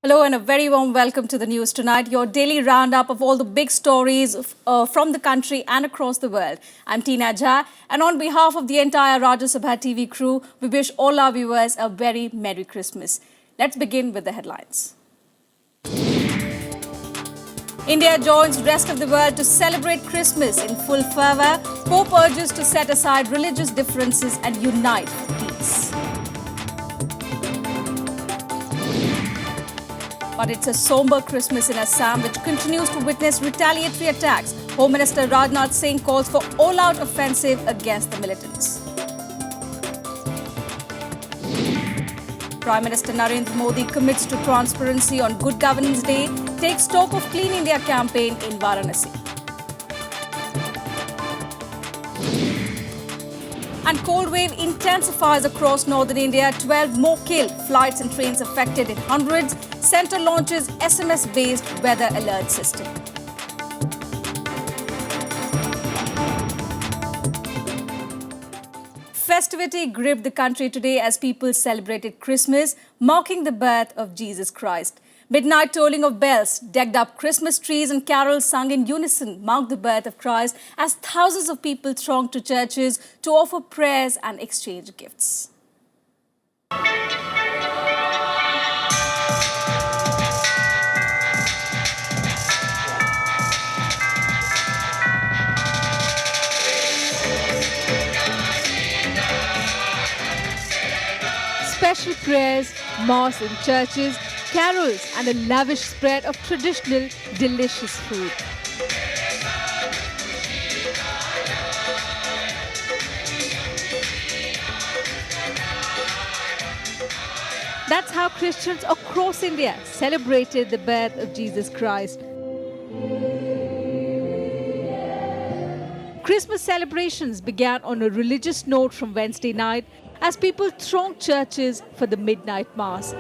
Hello and a very warm welcome to the news tonight, your daily roundup of all the big stories from the country and across the world. I'm Tina Jha, and on behalf of the entire Rajya Sabha TV crew, we wish all our viewers a very Merry Christmas. Let's begin with the headlines. India joins rest of the world to celebrate Christmas in full fervour. Pope urges to set aside religious differences and unite for peace. But it's a somber Christmas in Assam, which continues to witness retaliatory attacks. Home Minister Rajnath Singh calls for all-out offensive against the militants. Prime Minister Narendra Modi commits to transparency on Good Governance Day, takes stock of Clean India campaign in Varanasi. And cold wave intensifies across northern India. 12 more killed. Flights and trains affected in hundreds. Centre launches SMS-based weather alert system. Festivity gripped the country today as people celebrated Christmas, marking the birth of Jesus Christ. Midnight tolling of bells, decked up Christmas trees and carols sung in unison marked the birth of Christ as thousands of people thronged to churches to offer prayers and exchange gifts. Special prayers, mass in churches, carols and a lavish spread of traditional, delicious food. That's how Christians across India celebrated the birth of Jesus Christ. Christmas celebrations began on a religious note from Wednesday night as people thronged churches for the midnight mass.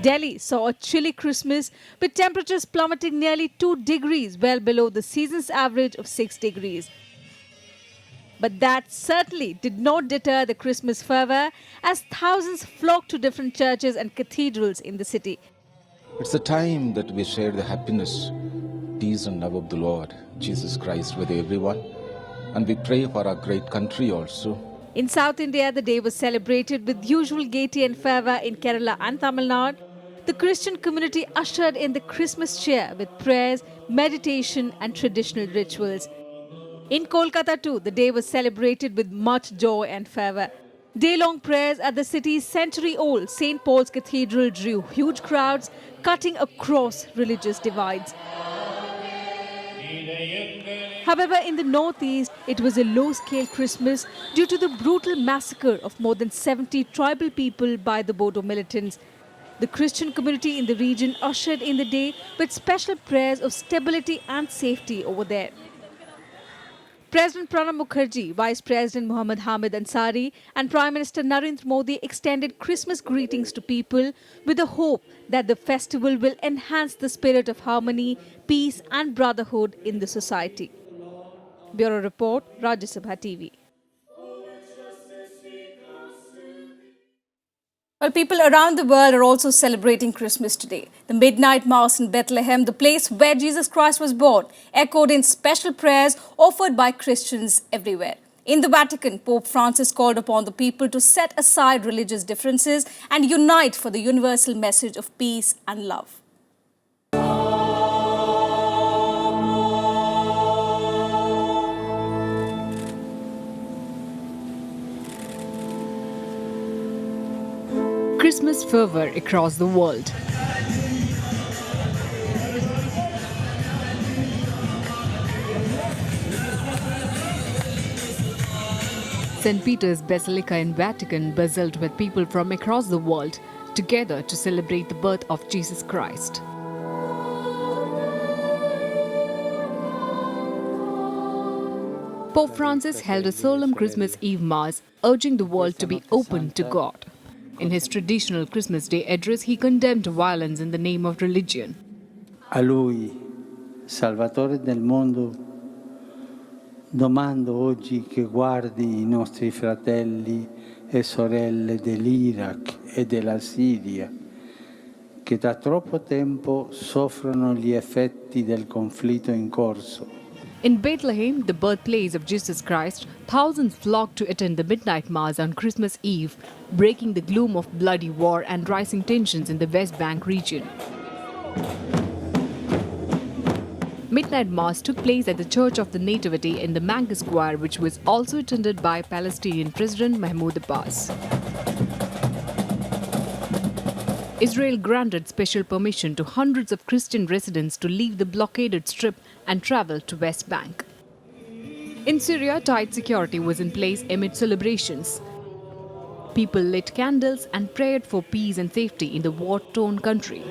Delhi saw a chilly Christmas with temperatures plummeting nearly 2 degrees, well below the season's average of 6 degrees. But that certainly did not deter the Christmas fervour as thousands flocked to different churches and cathedrals in the city. It's a time that we share the happiness, peace and love of the Lord Jesus Christ with everyone. And we pray for our great country also. In South India, the day was celebrated with usual gaiety and fervour in Kerala and Tamil Nadu. The Christian community ushered in the Christmas cheer with prayers, meditation and traditional rituals. In Kolkata too, the day was celebrated with much joy and fervour. Day-long prayers at the city's century-old St. Paul's Cathedral drew huge crowds, cutting across religious divides. However, in the northeast, it was a low-scale Christmas due to the brutal massacre of more than 70 tribal people by the Bodo militants. The Christian community in the region ushered in the day with special prayers of stability and safety over there. President Pranab Mukherjee, Vice President Muhammad Hamid Ansari and Prime Minister Narendra Modi extended Christmas greetings to people with the hope that the festival will enhance the spirit of harmony, peace and brotherhood in the society. Bureau Report, Rajya Sabha TV. Well, people around the world are also celebrating Christmas today. The midnight mass in Bethlehem, the place where Jesus Christ was born, echoed in special prayers offered by Christians everywhere. In the Vatican, Pope Francis called upon the people to set aside religious differences and unite for the universal message of peace and love. Christmas fervour across the world. St. Peter's Basilica in Vatican bustled with people from across the world together to celebrate the birth of Jesus Christ. Pope Francis held a solemn Christmas Eve Mass, urging the world to be open to God. In his traditional Christmas Day address, he condemned violence in the name of religion. A lui, Salvatore del mondo, Domando oggi che guardi i nostri fratelli e sorelle dell'Iraq e della Siria, che da troppo tempo soffrono gli effetti del conflitto in corso. In Bethlehem, the birthplace of Jesus Christ, thousands flocked to attend the midnight mass on Christmas Eve, breaking the gloom of bloody war and rising tensions in the West Bank region. Midnight Mass took place at the Church of the Nativity in the Manga Square, which was also attended by Palestinian President Mahmoud Abbas. Israel granted special permission to hundreds of Christian residents to leave the blockaded strip and travel to West Bank. In Syria, tight security was in place amid celebrations. People lit candles and prayed for peace and safety in the war-torn country.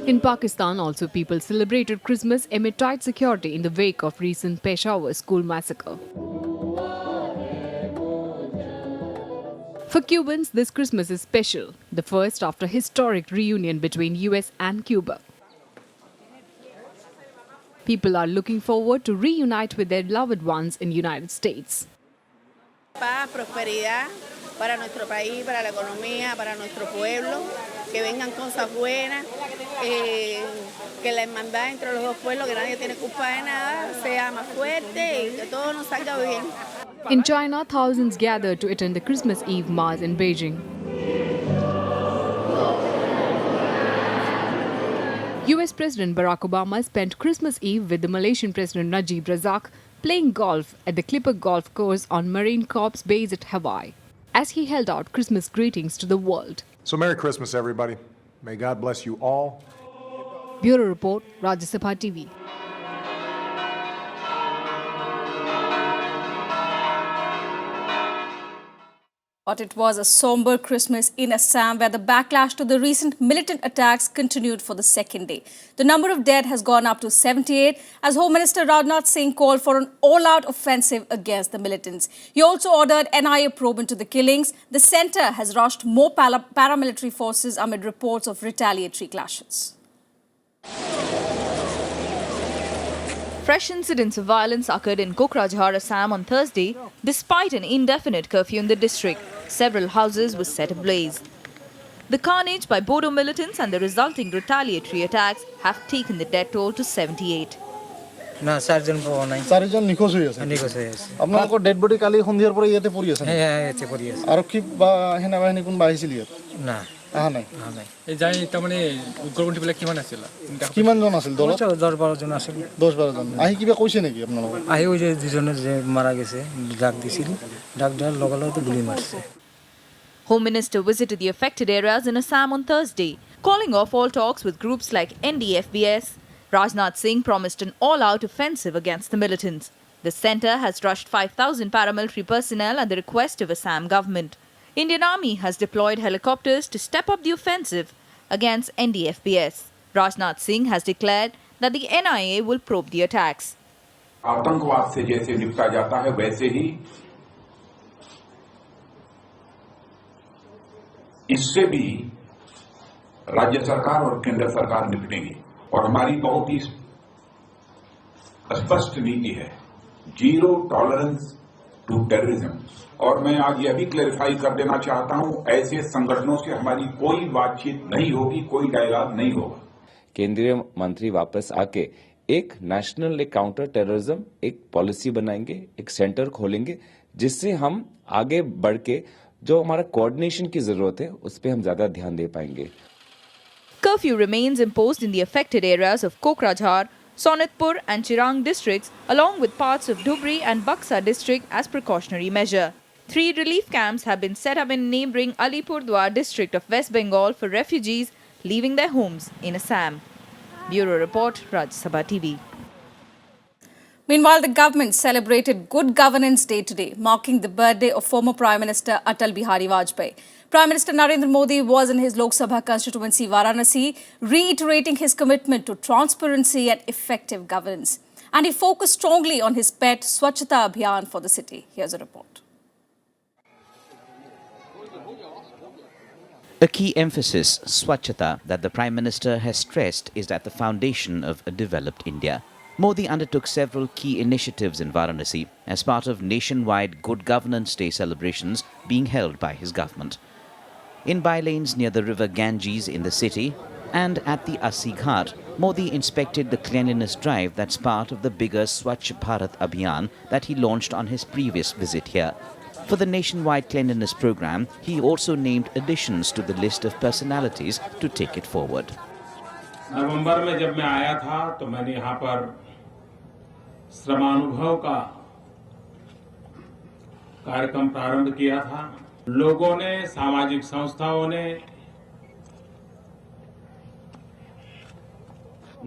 In Pakistan, also people celebrated Christmas amid tight security in the wake of recent Peshawar school massacre. For Cubans, this Christmas is special, the first after historic reunion between US and Cuba. People are looking forward to reunite with their loved ones in United States. Paz, prosperidad para nuestro país, para la economía, para nuestro pueblo, que vengan cosas buenas, que la hermandad entre los dos pueblos, que nadie tiene culpa de nada, sea más fuerte y que todo nos salga bien. In China, thousands gathered to attend the Christmas Eve Mass in Beijing. US President Barack Obama spent Christmas Eve with the Malaysian President Najib Razak playing golf at the Clipper Golf Course on Marine Corps base at Hawaii, as he held out Christmas greetings to the world. So Merry Christmas, everybody. May God bless you all. Bureau Report, Rajya Sabha TV. But it was a somber Christmas in Assam, where the backlash to the recent militant attacks continued for the second day. The number of dead has gone up to 78 as Home Minister Rajnath Singh called for an all-out offensive against the militants. He also ordered NIA probe into the killings. The centre has rushed more paramilitary forces amid reports of retaliatory clashes. Fresh incidents of violence occurred in Kokrajhar, Assam on Thursday, despite an indefinite curfew in the district. Several houses were set ablaze. The carnage by Bodo militants and the resulting retaliatory attacks have taken the death toll to 78. না চারজন পাওয়া নাই চারজন নিখোঁজ হয়ে আছে নিখোঁজ হয়ে আছে আপনাদের ডেড বডি কালি সন্ধিয়ার পরে ইয়াতে পৰি আছে হ্যাঁ হ্যাঁ এতে পড়ি আছে আৰক্ষী বা সেনা বাহিনী কোন বাহিছিল ইয়াত না আহা নাই নাই এই যাই তাৰ মানে উগ্ৰপন্থী বিলাক কিমান আছিল কিমান জন আছিল দলত 10-12 জন আছিল 10-12 জন আহি কিবা কৈছে নেকি আপোনালোকক আহি ওই যে দুজনে যে মারা গেছে ডাক দিছিল ডাক দেওয়ার লগে লগে তো গুলি মারছে Home Minister visited the affected areas in Assam on Thursday, calling off all talks with groups like NDFBS. Rajnath Singh promised an all-out offensive against the militants. The centre has rushed 5,000 paramilitary personnel at the request of Assam government. Indian Army has deployed helicopters to step up the offensive against NDFBS. Rajnath Singh has declared that the NIA will probe the attacks. आतंकवाद से जैसे निपटा जाता है वैसे ही इससे भी राज्य सरकार और केंद्र सरकार निपटेंगी और हमारी बहुत ही स्पष्ट नीति है जीरो टॉलरेंस टू टेररिज्म और मैं आज यह भी क्लैरिफाई कर देना चाहता हूं ऐसे संगठनों से हमारी कोई बातचीत नहीं होगी कोई डायलॉग नहीं होगा केंद्रीय मंत्री वापस आके एक नेशनल एक काउंटर टेररिज्म एक पॉलिसी बनाएंगे एक सेंटर खोलेंगे जिससे हम आगे बढ़ के जो हमारा कोऑर्डिनेशन की जरूरत है उस पे हम ज्यादा ध्यान दे पाएंगे Curfew remains imposed in the affected areas of Kokrajhar, Sonitpur and Chirang districts along with parts of Dhubri and Buxa district as precautionary measure. 3 relief camps have been set up in neighbouring Alipurdwar district of West Bengal for refugees leaving their homes in Assam. Bureau Report, Rajya Sabha TV. Meanwhile, the government celebrated Good Governance Day today, marking the birthday of former Prime Minister Atal Bihari Vajpayee. Prime Minister Narendra Modi was in his Lok Sabha constituency Varanasi, reiterating his commitment to transparency and effective governance. And he focused strongly on his pet Swachhata Abhiyan for the city. Here's a report. A key emphasis, Swachhata, that the Prime Minister has stressed is at the foundation of a developed India. Modi undertook several key initiatives in Varanasi as part of nationwide Good Governance Day celebrations being held by his government. In bylanes near the river Ganges in the city and at the Assi Ghat, Modi inspected the cleanliness drive that's part of the bigger Swachh Bharat Abhiyan that he launched on his previous visit here. For the nationwide cleanliness program, he also named additions to the list of personalities to take it forward. नवंबर में जब मैं आया था तो मैंने यहाँ पर श्रमानुभव का कार्यक्रम प्रारंभ किया था। लोगों ने, सामाजिक संस्थाओं ने,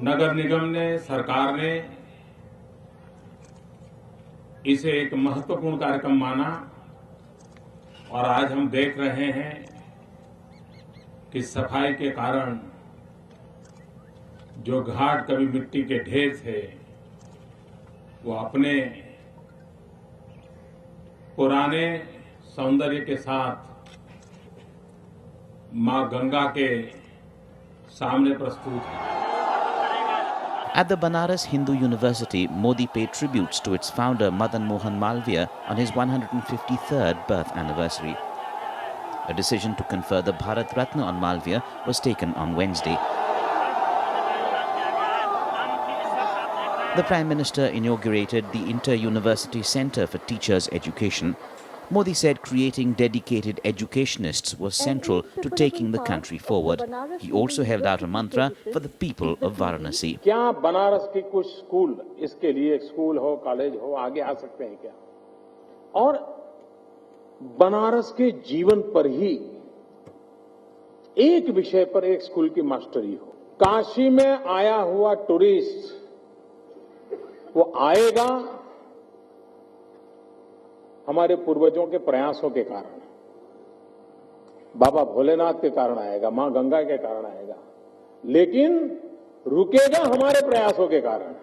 नगर निगम ने, सरकार ने इसे एक महत्वपूर्ण कार्यक्रम माना और आज हम देख रहे हैं कि सफाई के कारण जो घाट कभी मिट्टी के ढेर थे वो अपने पुराने सौंदर्य के साथ मां गंगा के सामने प्रस्तुत है। At the Banaras Hindu University, Modi paid tributes to its founder Madan Mohan Malviya on his 153rd birth anniversary. A decision to confer the Bharat Ratna on Malviya was taken on Wednesday. The Prime Minister inaugurated the Inter-University Centre for Teachers' Education. Modi said creating dedicated educationists was central to taking the country forward. He also held out a mantra for the people of Varanasi. क्या बनारस के कुछ school इसके लिए school हो, college हो, आगे आ सकते हैं क्या? और बनारस के जीवन पर ही एक विषय पर एक स्कूल की मास्टरी हो। काशी में आया हुआ टूरिस्ट वो आएगा हमारे पूर्वजों के प्रयासों के कारण, बाबा भोलेनाथ के कारण आएगा, मां गंगा के कारण आएगा, लेकिन रुकेगा हमारे प्रयासों के कारण।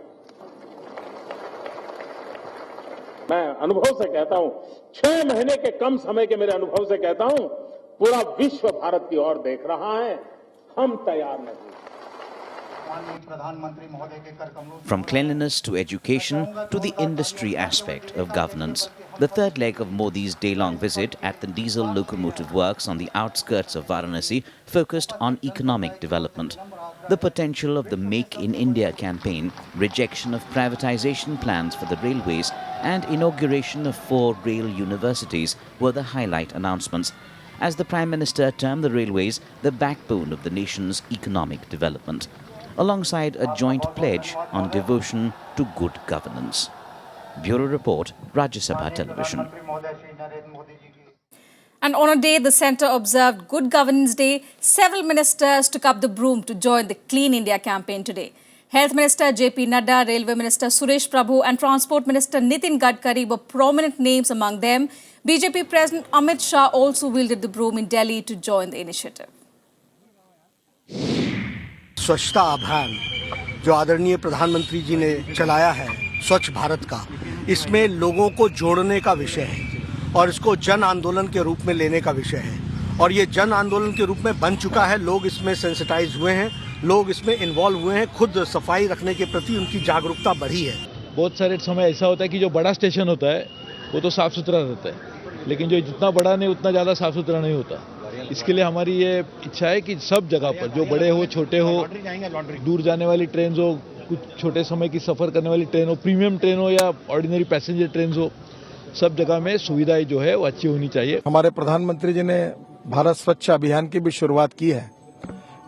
मैं अनुभव से कहता हूं, 6 महीने के कम समय के मेरे अनुभव से कहता हूं, पूरा विश्व भारत की ओर देख रहा है, हम तैयार नहीं। From cleanliness to education to the industry aspect of governance. The third leg of Modi's day-long visit at the diesel locomotive works on the outskirts of Varanasi focused on economic development. The potential of the Make in India campaign, rejection of privatization plans for the railways and inauguration of 4 rail universities were the highlight announcements. As the Prime Minister termed the railways the backbone of the nation's economic development, alongside a joint pledge on devotion to good governance. Bureau Report, Rajya Sabha Television. And on a day the centre observed Good Governance Day, several ministers took up the broom to join the Clean India campaign today. Health Minister J.P. Nadda, Railway Minister Suresh Prabhu and Transport Minister Nitin Gadkari were prominent names among them. BJP President Amit Shah also wielded the broom in Delhi to join the initiative. स्वच्छता अभियान जो आदरणीय प्रधानमंत्री जी ने चलाया है, स्वच्छ भारत का, इसमें लोगों को जोड़ने का विषय है और इसको जन आंदोलन के रूप में लेने का विषय है और ये जन आंदोलन के रूप में बन चुका है। लोग इसमें सेंसिटाइज हुए हैं, लोग इसमें इन्वॉल्व हुए हैं, खुद सफाई रखने के प्रति उनकी जागरूकता बढ़ी है। बहुत सारे समय ऐसा होता है कि जो बड़ा स्टेशन होता है वो तो साफ सुथरा रहता है, लेकिन जो जितना बड़ा नहीं उतना ज़्यादा साफ सुथरा नहीं होता। इसके लिए हमारी ये इच्छा है कि सब जगह पर, जो बड़े हो, छोटे हो, दूर जाने वाली ट्रेन हो, कुछ छोटे समय की सफ़र करने वाली ट्रेन हो, प्रीमियम ट्रेन हो या ऑर्डिनरी पैसेंजर ट्रेन हो, सब जगह में सुविधाएं जो है वो अच्छी होनी चाहिए। हमारे प्रधानमंत्री जी ने भारत स्वच्छ अभियान की भी शुरुआत की है।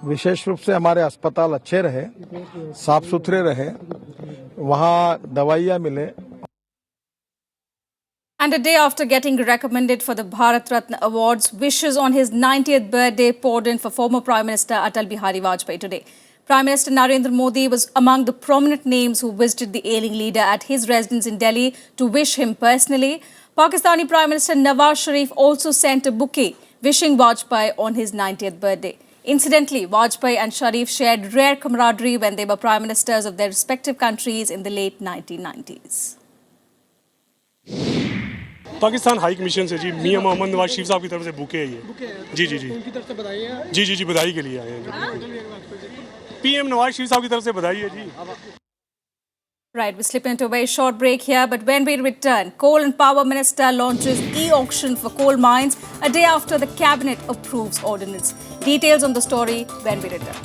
विशेष रूप से हमारे अस्पताल अच्छे रहे, साफ सुथरे रहे, वहाँ दवाइयाँ मिले। And a day after getting recommended for the Bharat Ratna Awards, wishes on his 90th birthday poured in for former Prime Minister Atal Bihari Vajpayee today. Prime Minister Narendra Modi was among the prominent names who visited the ailing leader at his residence in Delhi to wish him personally. Pakistani Prime Minister Nawaz Sharif also sent a bouquet wishing Vajpayee on his 90th birthday. Incidentally, Vajpayee and Sharif shared rare camaraderie when they were Prime Ministers of their respective countries in the late 1990s. Pakistan high commission से जी मियां मोहम्मद नवाज शरीफ साहब की तरफ से bouquet है ये। जी जी जी उनकी तरफ से बधाई है। जी बधाई के लिए आए हैं। पीएम नवाज शरीफ साहब की तरफ से बधाई है जी। Right, we slip into a very short break here, but when we return, Coal and Power Minister launches e-auction for coal mines a day after the Cabinet approves ordinance. Details on the story when we return.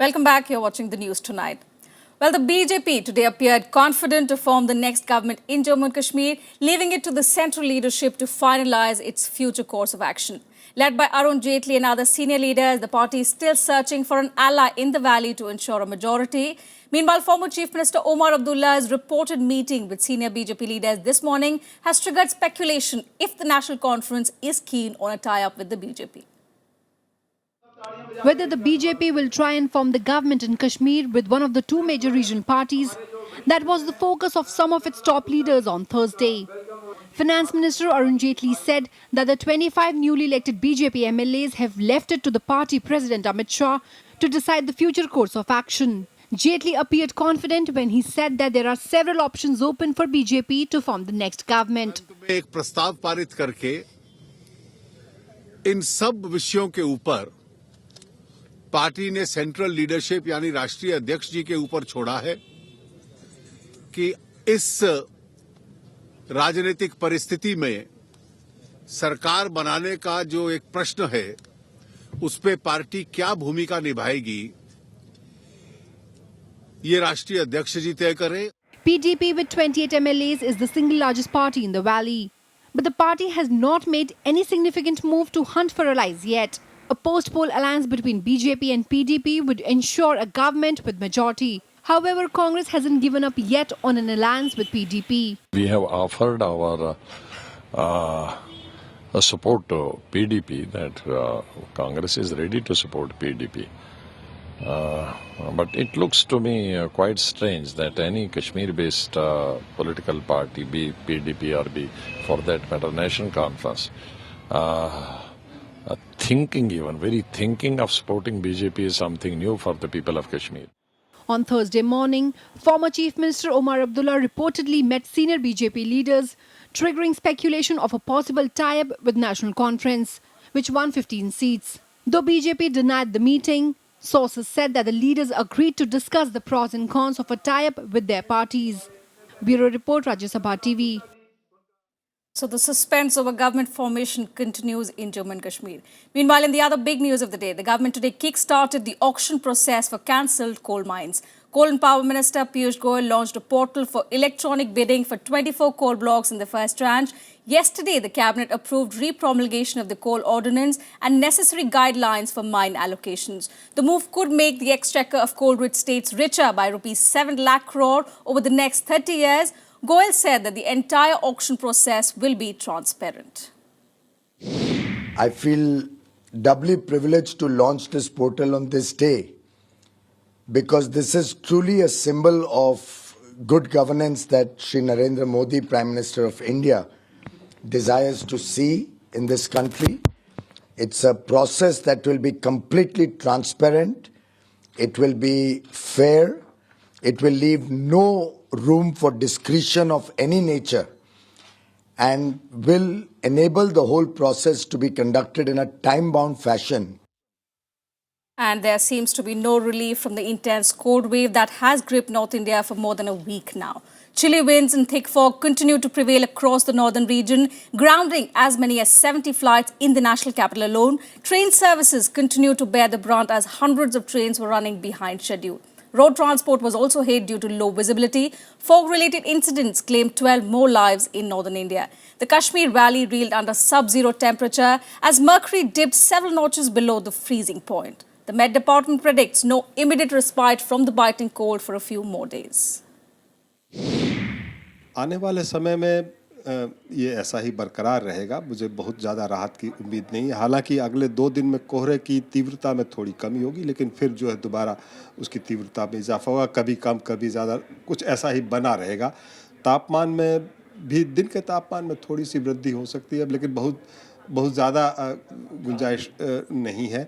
Welcome back. You're watching the news tonight. Well, the BJP today appeared confident to form the next government in Jammu and Kashmir, leaving it to the central leadership to finalize its future course of action. Led by Arun Jaitley and other senior leaders, the party is still searching for an ally in the valley to ensure a majority. Meanwhile, former Chief Minister Omar Abdullah's reported meeting with senior BJP leaders this morning has triggered speculation if the National Conference is keen on a tie-up with the BJP. Whether the BJP will try and form the government in Kashmir with one of the two major regional parties, that was the focus of some of its top leaders on Thursday. Finance Minister Arun Jaitley said that the 25 newly elected BJP MLAs have left it to the party president Amit Shah to decide the future course of action. Jaitley appeared confident when he said that there are several options open for BJP to form the next government. एक प्रस्ताव पारित करके इन सब विषयों के ऊपर party ने central leadership यानी राष्ट्रीय अध्यक्ष जी के ऊपर छोड़ा है कि इस राजनीतिक परिस्थिति में सरकार बनाने का जो एक प्रश्न है उस पे पार्टी क्या भूमिका निभाएगी ये राष्ट्रीय अध्यक्ष जी तय करें। PDP with 28 MLAs is the single largest party in the valley. But the party has not made any significant move to hunt for allies yet. A post-poll alliance between BJP and PDP would ensure a government with majority. However, Congress hasn't given up yet on an alliance with PDP. We have offered our support to PDP, that Congress is ready to support PDP. But it looks to me quite strange that any Kashmir-based political party, be PDP or be, for that matter, National Conference, thinking of supporting BJP is something new for the people of Kashmir. On Thursday morning, former Chief Minister Omar Abdullah reportedly met senior BJP leaders, triggering speculation of a possible tie-up with National Conference, which won 15 seats. Though BJP denied the meeting, sources said that the leaders agreed to discuss the pros and cons of a tie-up with their parties. Bureau Report, Rajya Sabha TV. So the suspense over government formation continues in Jammu and Kashmir. Meanwhile, in the other big news of the day, the government today kick-started the auction process for cancelled coal mines. Coal and Power Minister Piyush Goyal launched a portal for electronic bidding for 24 coal blocks in the first tranche. Yesterday, the Cabinet approved re-promulgation of the coal ordinance and necessary guidelines for mine allocations. The move could make the exchequer of coal-rich states richer by rupees 7 lakh crore over the next 30 years. Goyal said that the entire auction process will be transparent. I feel doubly privileged to launch this portal on this day because this is truly a symbol of good governance that Shri Narendra Modi, Prime Minister of India, desires to see in this country. It's a process that will be completely transparent. It will be fair. It will leave no room for discretion of any nature and will enable the whole process to be conducted in a time-bound fashion. And there seems to be no relief from the intense cold wave that has gripped North India for more than a week now. Chilly winds and thick fog continue to prevail across the northern region, grounding as many as 70 flights in the national capital alone. Train services continue to bear the brunt as hundreds of trains were running behind schedule. Road transport was also hit due to low visibility. Fog-related incidents claimed 12 more lives in northern India. The Kashmir Valley reeled under sub-zero temperature as mercury dipped several notches below the freezing point. The Met Department predicts no immediate respite from the biting cold for a few more days. आने वाले समय में ये ऐसा ही बरकरार रहेगा। मुझे बहुत ज़्यादा राहत की उम्मीद नहीं है। हालांकि अगले 2 दिन में कोहरे की तीव्रता में थोड़ी कमी होगी, लेकिन फिर जो है दोबारा उसकी तीव्रता में इजाफा होगा, कभी कम कभी ज़्यादा, कुछ ऐसा ही बना रहेगा। तापमान में भी दिन के तापमान में थोड़ी सी वृद्धि हो सकती है, लेकिन बहुत ज़्यादा गुंजाइश नहीं है।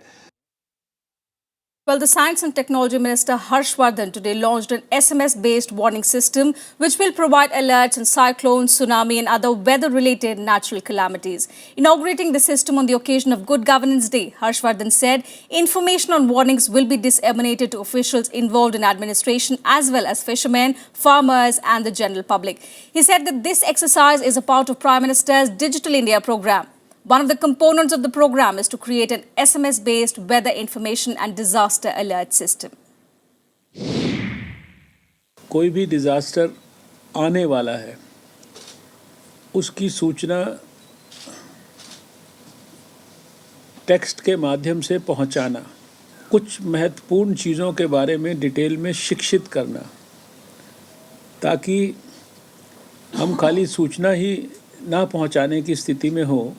Well, the Science and Technology Minister Harshvardhan today launched an SMS-based warning system which will provide alerts on cyclones, tsunami and other weather-related natural calamities. Inaugurating the system on the occasion of Good Governance Day, Harshvardhan said information on warnings will be disseminated to officials involved in administration as well as fishermen, farmers and the general public. He said that this exercise is a part of Prime Minister's Digital India program. One of the components of the program is to create an SMS-based weather information and disaster alert system. कोई भी disaster आने वाला है, उसकी सूचना text के माध्यम से पहुंचाना, कुछ महत्वपूर्ण चीज़ों के बारे में डिटेल में शिक्षित करना, ताकि हम खाली सूचना ही ना पहुंचाने की स्थिति में हो,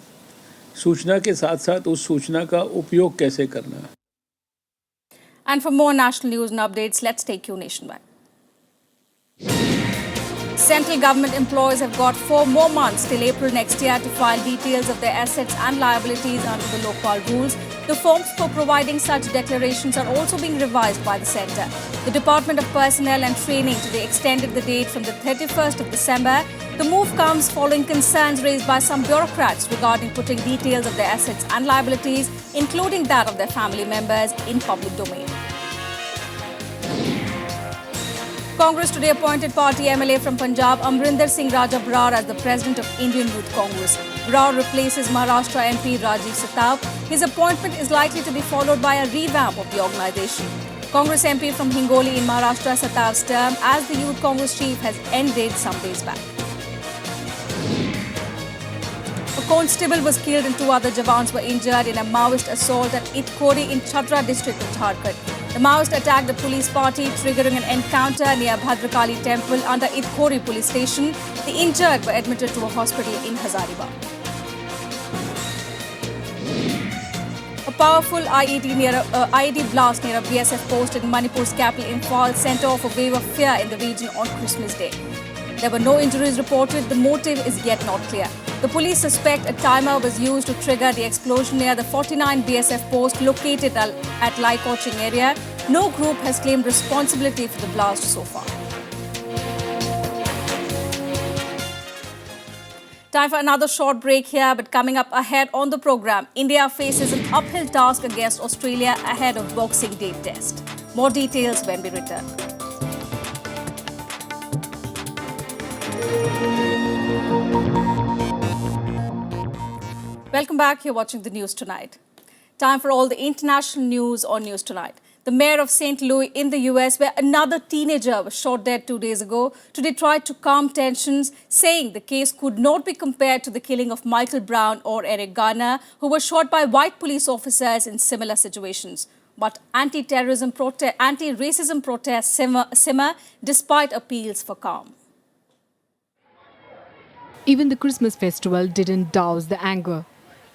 सूचना के साथ साथ उस सूचना का उपयोग कैसे करना. And for more national news and updates, let's take you nationwide. Central government employees have got 4 more months till April next year to file details of their assets and liabilities under the local rules. The forms for providing such declarations are also being revised by the centre. The Department of Personnel and Training today extended the date from the 31st of December. The move comes following concerns raised by some bureaucrats regarding putting details of their assets and liabilities, including that of their family members, in public domain. Congress today appointed party MLA from Punjab Amrinder Singh Raja Brar as the president of Indian Youth Congress. Brar replaces Maharashtra MP Rajiv Satab. His appointment is likely to be followed by a revamp of the organisation. Congress MP from Hingoli in Maharashtra, Satab's term as the Youth Congress chief has ended some days back. A constable was killed and 2 other Jawans were injured in a Maoist assault at Itkori in Chhatra district of Jharkhand. The Maoist attacked the police party, triggering an encounter near Bhadrakali temple under Itkori police station. The injured were admitted to a hospital in Hazaribagh. A powerful IED blast near a BSF post in Manipur's capital Imphal sent off a wave of fear in the region on Christmas Day. There were no injuries reported. The motive is yet not clear. The police suspect a timer was used to trigger the explosion near the 49 BSF post located at Lai Koching area. No group has claimed responsibility for the blast so far. Time for another short break here, but coming up ahead on the program, India faces an uphill task against Australia ahead of Boxing Day test. More details when we return. Welcome back. You're watching the news tonight. Time for all the international news on News Tonight. The mayor of St. Louis in the US, where another teenager was shot dead 2 days ago, today tried to calm tensions, saying the case could not be compared to the killing of Michael Brown or Eric Garner, who were shot by white police officers in similar situations. But anti-racism protests simmer despite appeals for calm. Even the Christmas festival didn't douse the anger.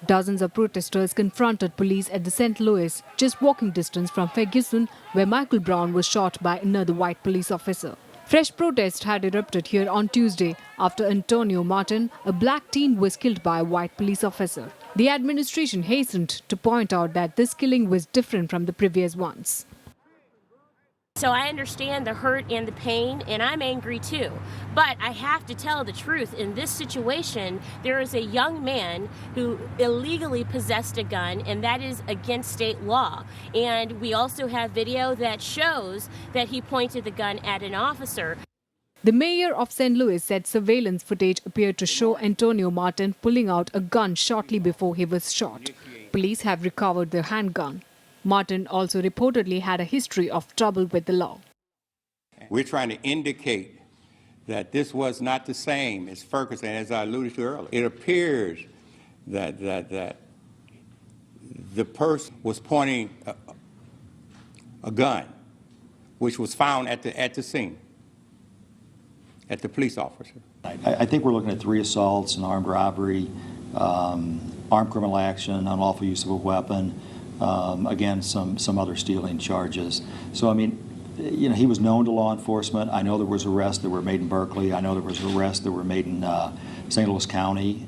Dozens of protesters confronted police at the St. Louis, just walking distance from Ferguson, where Michael Brown was shot by another white police officer. Fresh protests had erupted here on Tuesday after Antonio Martin, a black teen, was killed by a white police officer. The administration hastened to point out that this killing was different from the previous ones. So I understand the hurt and the pain, and I'm angry too. But I have to tell the truth. In this situation, there is a young man who illegally possessed a gun, and that is against state law. And we also have video that shows that he pointed the gun at an officer. The mayor of St. Louis said surveillance footage appeared to show Antonio Martin pulling out a gun shortly before he was shot. Police have recovered the handgun. Martin also reportedly had a history of trouble with the law. We're trying to indicate that this was not the same as Ferguson, as I alluded to earlier. It appears that the person was pointing a gun, which was found at the scene, at the police officer. I think we're looking at 3 assaults, an armed robbery, armed criminal action, unlawful use of a weapon, again, some other stealing charges. So, I mean, you know, he was known to law enforcement. I know there was arrests that were made in Berkeley. I know there was arrests that were made in St. Louis County.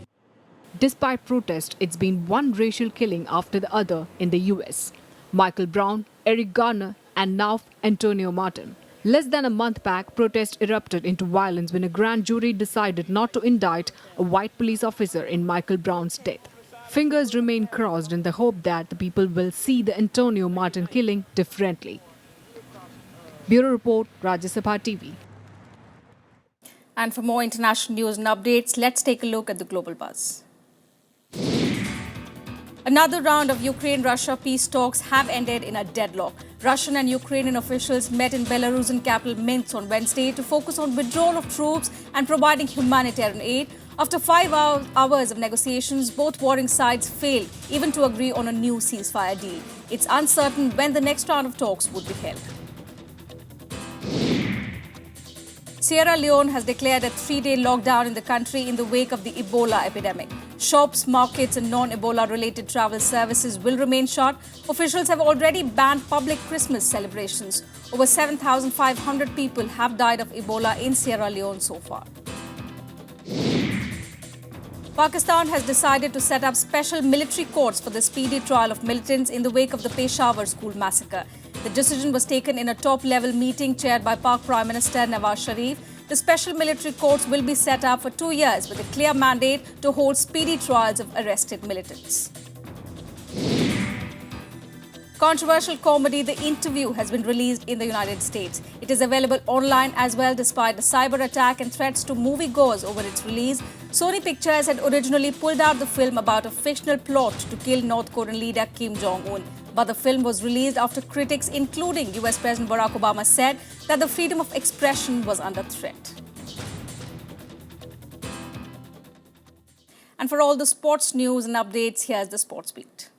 Despite protest, it's been one racial killing after the other in the U.S. Michael Brown, Eric Garner, and now Antonio Martin. Less than a month back, protests erupted into violence when a grand jury decided not to indict a white police officer in Michael Brown's death. Fingers remain crossed in the hope that the people will see the Antonio Martin killing differently. Bureau Report, Rajya Sabha TV. And for more international news and updates, let's take a look at the global buzz. Another round of Ukraine-Russia peace talks have ended in a deadlock. Russian and Ukrainian officials met in Belarusian capital Minsk on Wednesday to focus on withdrawal of troops and providing humanitarian aid. After 5 hours of negotiations, both warring sides failed even to agree on a new ceasefire deal. It's uncertain when the next round of talks would be held. Sierra Leone has declared a 3-day lockdown in the country in the wake of the Ebola epidemic. Shops, markets and non-Ebola-related travel services will remain shut. Officials have already banned public Christmas celebrations. Over 7,500 people have died of Ebola in Sierra Leone so far. Pakistan has decided to set up special military courts for the speedy trial of militants in the wake of the Peshawar school massacre. The decision was taken in a top-level meeting chaired by Pak Prime Minister Nawaz Sharif. The special military courts will be set up for 2 years with a clear mandate to hold speedy trials of arrested militants. Controversial comedy The Interview has been released in the United States. It is available online as well despite the cyber attack and threats to moviegoers over its release. Sony Pictures had originally pulled out the film about a fictional plot to kill North Korean leader Kim Jong-un. But the film was released after critics, including US President Barack Obama, said that the freedom of expression was under threat. And for all the sports news and updates, here's the Sports Beat.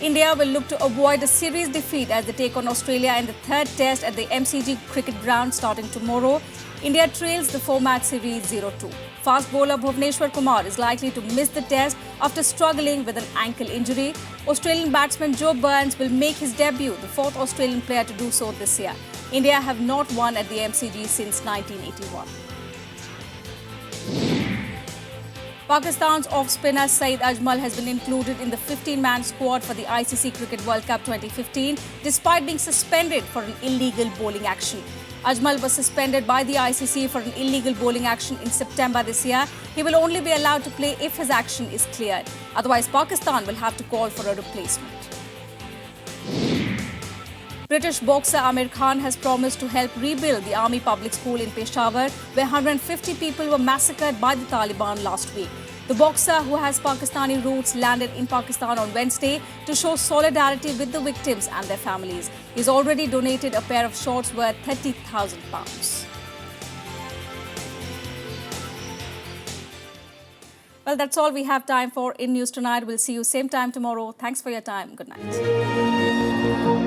India will look to avoid a series defeat as they take on Australia in the third test at the MCG cricket ground starting tomorrow. India trails the 4-match series 0-2. Fast bowler Bhuvneshwar Kumar is likely to miss the test after struggling with an ankle injury. Australian batsman Joe Burns will make his debut, the fourth Australian player to do so this year. India have not won at the MCG since 1981. Pakistan's off-spinner Saeed Ajmal has been included in the 15-man squad for the ICC Cricket World Cup 2015 despite being suspended for an illegal bowling action. Ajmal was suspended by the ICC for an illegal bowling action in September this year. He will only be allowed to play if his action is cleared. Otherwise, Pakistan will have to call for a replacement. British boxer Amir Khan has promised to help rebuild the Army Public School in Peshawar, where 150 people were massacred by the Taliban last week. The boxer, who has Pakistani roots, landed in Pakistan on Wednesday to show solidarity with the victims and their families. He's already donated a pair of shorts worth £30,000. Well, that's all we have time for in News Tonight. We'll see you same time tomorrow. Thanks for your time. Good night.